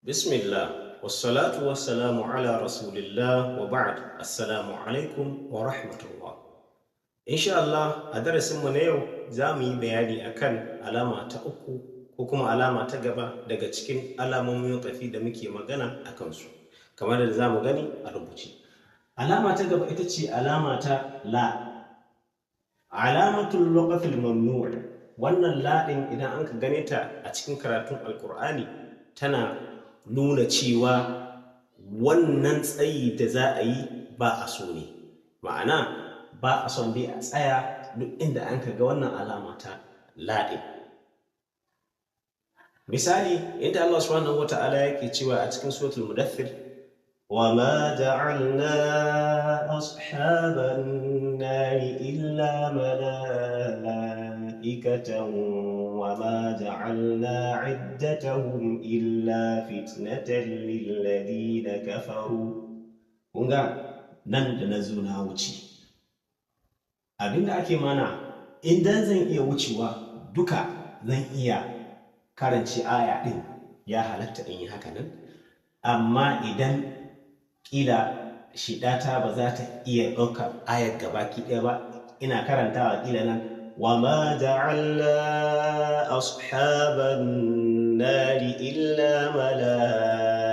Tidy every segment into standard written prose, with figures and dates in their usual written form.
Bismillah, wassalatu wassalamu ala rasulillah wa ba'd. Assalamu alaikum wa rahmatullah. Insha Allah, a darasinmu na yau za mu yi bayani akan alama ta uku ko kuma alama ta gaba daga cikin alamomin waƙafi da muke magana a kansu, kamar da za mu gani a rubuce. Alama ta gaba ita ce alama ta la. Alamatul waqfil mamnu'. Wannan la ɗin idan an ka gane ta a cikin karatun Alƙur'ani tana nuna cewa wannan tsayi da za a yi ba a so ne, ma'ana ba a son dai a tsaya duk inda an ga wannan alama ta laɗe. Misali, inda Allah subhanahu wa ta'ala yake cewa a cikin suratul mudaththir, wa ma ja'alna ashaban nari illa mala'ikatan وما جعلنا عدتهم إلا فتنة للذين كفروا. kunga nan da na zo na wuce abinda ake mana, idan zan iya wucewa duka zan iya karanci aya din, ya halatta in yi haka nan. Amma idan kila shidata ba za ta iya ɗaukar ayar gabaki ɗaya ba, ina karantawa kila nan وما جعلنا أصحاب النار إلا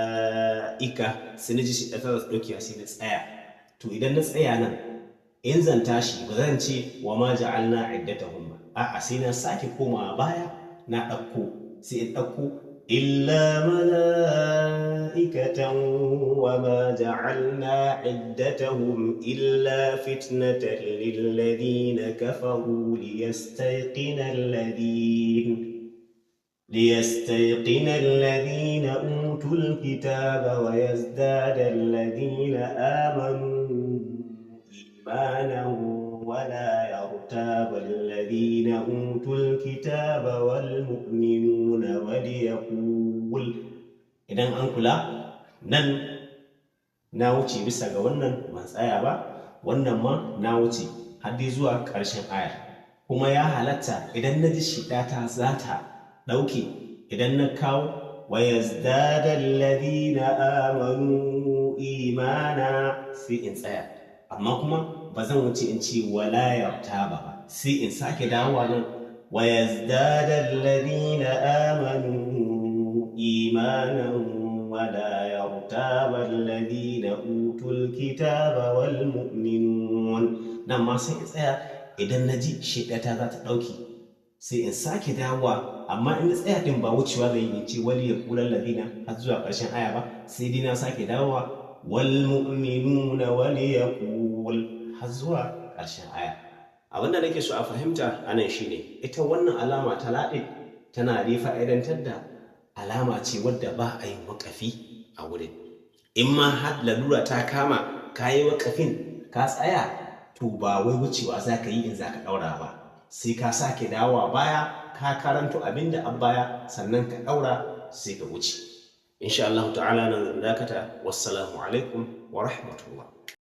ملائكة سنجي شيئا دوكي أسي نتسايا. تو إذا نتسايا نان إن زن تاشي بزن شي وما جعلنا عدتهم أسينا ساكي كوما بايا نا أكو سي أكو إلا ملائكة وما جعلنا عدتهم إلا فتنة للذين كفروا ليستيقن الذين أوتوا الكتاب ويزداد الذين آمنوا إيمانا ولا يرتاب الذين أوتوا الكتاب والمؤمنون وليقول. idan an kula nan na wuce bisa ga wannan ban tsaya ba, wannan ma na wuce har dai zuwa ƙarshen aya. Kuma ya halatta idan na ji shidata za ta ɗauke, idan na kawo wa yazdada alladhina amanu imana sai in tsaya, amma kuma ba zan wuce in ce wala yartaba ba, sai in sake dawowa nan wa yazdada alladhina amanu imanan wala yartaba alladhina utul kitaba wal mu'minun. Nan ma sai in tsaya, idan na ji shedata za ta ɗauki sai in sake dawowa, amma in na tsaya din ba wucewa zai yi in ce wali ya kula ladina har zuwa ƙarshen aya ba, sai dai na sake dawowa wal mu'minuna wali yaqul har zuwa ƙarshen aya. Abinda nake so a fahimta anan shine ita wannan alama ta laɗe tana da fa'idantar da alama ce wadda ba a yin waƙafi a wurin. In ma har lalura ta kama ka yi waƙafin ka tsaya, to ba wai wucewa za ka yi in za ka ɗaura ba, sai ka sake dawowa baya ka karanto abinda an baya sannan ka ɗaura sai ka wuce. Insha Allah ta'ala nan dakata. Wassalamu alaikum wa rahmatullah.